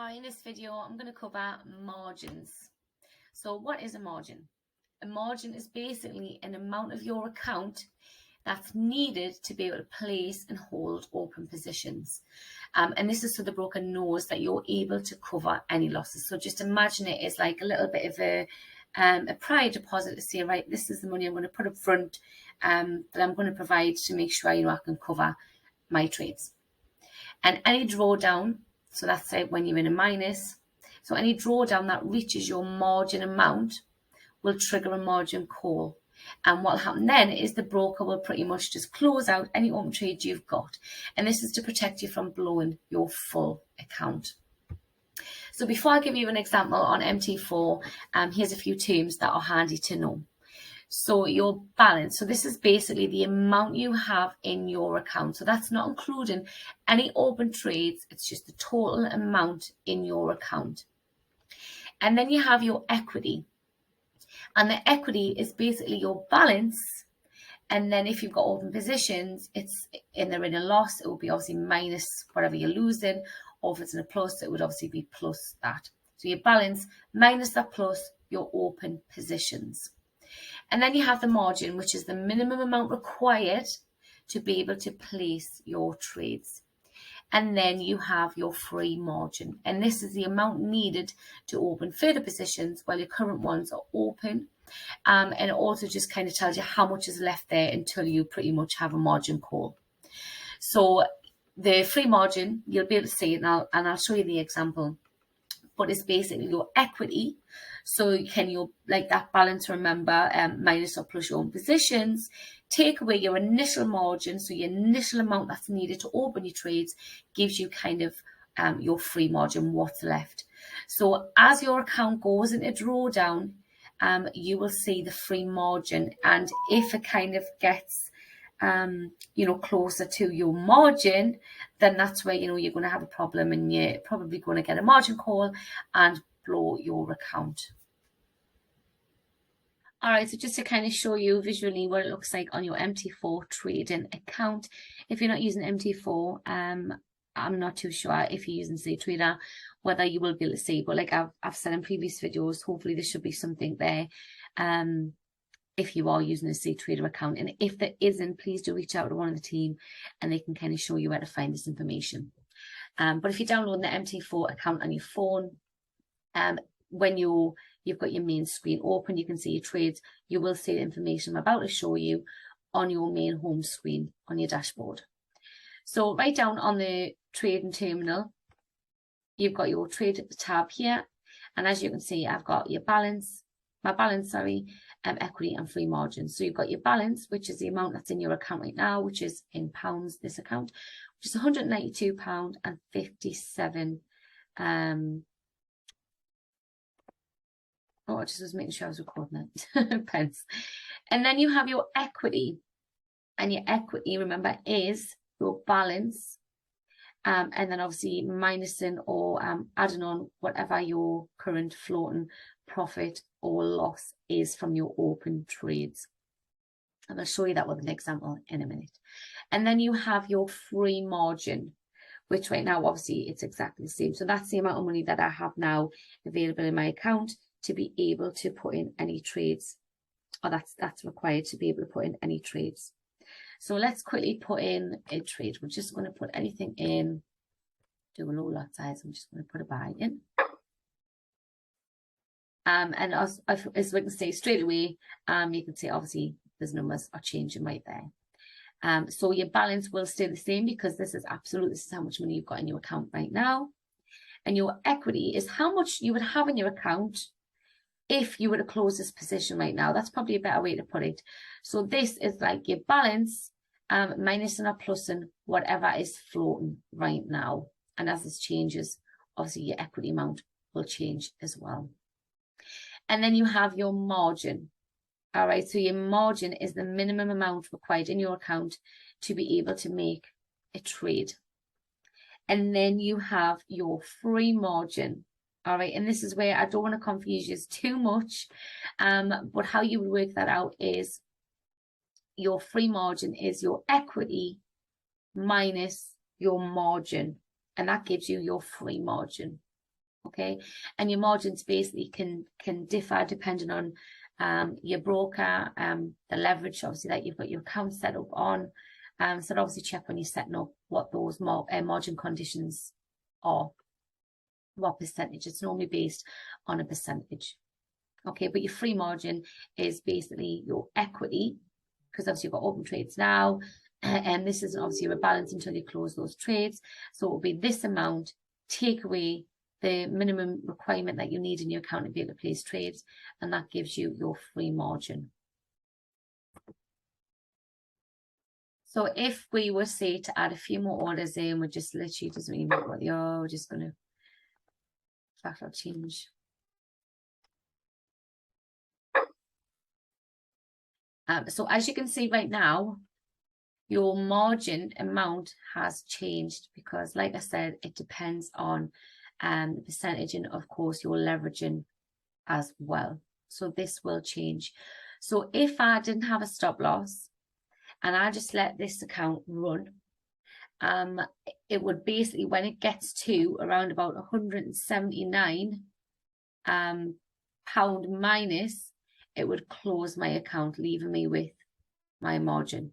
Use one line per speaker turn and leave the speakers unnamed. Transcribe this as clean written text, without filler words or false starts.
In this video, I'm going to cover margins. So what is a margin? A margin is basically an amount of your account that's needed to be able to place and hold open positions. And this is so the broker knows that you're able to cover any losses. So just imagine it as like a little bit of a prior deposit to say, right, this is the money I'm going to put up front that I'm going to provide to make sure I can cover my trades. And any drawdown, so that's like when you're in a minus, so any drawdown that reaches your margin amount will trigger a margin call. And what will happen then is the broker will pretty much just close out any open trades you've got. And this is to protect you from blowing your full account. So before I give you an example on MT4, here's a few terms that are handy to know. So your balance, so this is basically the amount you have in your account. So that's not including any open trades. It's just the total amount in your account. And then you have your equity. And the equity is basically your balance. And then if you've got open positions, and they're in a loss, it will be obviously minus whatever you're losing. Or if it's in a plus, it would obviously be plus that. So your balance minus that plus your open positions. And then you have the margin, which is the minimum amount required to be able to place your trades. And then you have your free margin. And this is the amount needed to open further positions while your current ones are open. And it also just kind of tells you how much is left there until you pretty much have a margin call. So the free margin, you'll be able to see it now, and I'll show you the example. But it's basically your equity. So can you, like that balance, remember, minus or plus your own positions, take away your initial margin, so your initial amount that's needed to open your trades gives you kind of your free margin, what's left. So as your account goes into drawdown, you will see the free margin, and if it kind of gets closer to your margin, then that's where you're going to have a problem, and you're probably going to get a margin call and blow your account. All right, so just to kind of show you visually what it looks like on your MT4 trading account. If you're not using MT4, I'm not too sure if you're using CTrader whether you will be able to see, but like I've said in previous videos, hopefully there should be something there if you are using a CTrader account. And if there isn't, please do reach out to one of the team and they can kind of show you where to find this information. But if you're downloading the MT4 account on your phone, when you've got your main screen open, you can see your trades, you will see the information I'm about to show you on your main home screen on your dashboard. So right down on the trading terminal, you've got your trade tab here. And as you can see, I've got your balance, equity and free margin. So you've got your balance, which is the amount that's in your account right now, which is in pounds, this account, which is £192.57. I just was making sure I was recording it. Pence. And then you have your equity. And your equity, remember, is your balance. And then obviously minusing or adding on whatever your current floating profit or loss is from your open trades. And I'll show you that with an example in a minute. And then you have your free margin, which right now, obviously, it's exactly the same. So that's the amount of money that I have now available in my account to be able to put in any trades, or that's required to be able to put in any trades. So let's quickly put in a trade. We're just going to put anything in, do a low lot size. I'm just going to put a buy in. And as we can see straight away, you can see obviously those numbers are changing right there. So your balance will stay the same because this is how much money you've got in your account right now. And your equity is how much you would have in your account if you were to close this position right now. That's probably a better way to put it. So this is like your balance, minus and or plus and whatever is floating right now. And as this changes, obviously your equity amount will change as well. And then you have your margin. All right, so your margin is the minimum amount required in your account to be able to make a trade. And then you have your free margin. All right, and this is where I don't want to confuse you too much, but how you would work that out is your free margin is your equity minus your margin, and that gives you your free margin. Okay, and your margins basically can differ depending on your broker, the leverage obviously that you've got your account set up on. So obviously check when you're setting up what those margin conditions are, what percentage. It's normally based on a percentage. Okay, but your free margin is basically your equity, because obviously you've got open trades now, and this isn't obviously a balance until you close those trades. So it will be this amount, take away the minimum requirement that you need in your account to be able to place trades, and that gives you your free margin. So if we were, say, to add a few more orders in, we just literally doesn't even matter what they are, we're just going to flat out change. So as you can see right now, your margin amount has changed because, like I said, it depends on the percentage and, of course, your leveraging as well. So this will change. So if I didn't have a stop loss and I just let this account run, it would basically, when it gets to around about 179 pound minus, it would close my account, leaving me with my margin.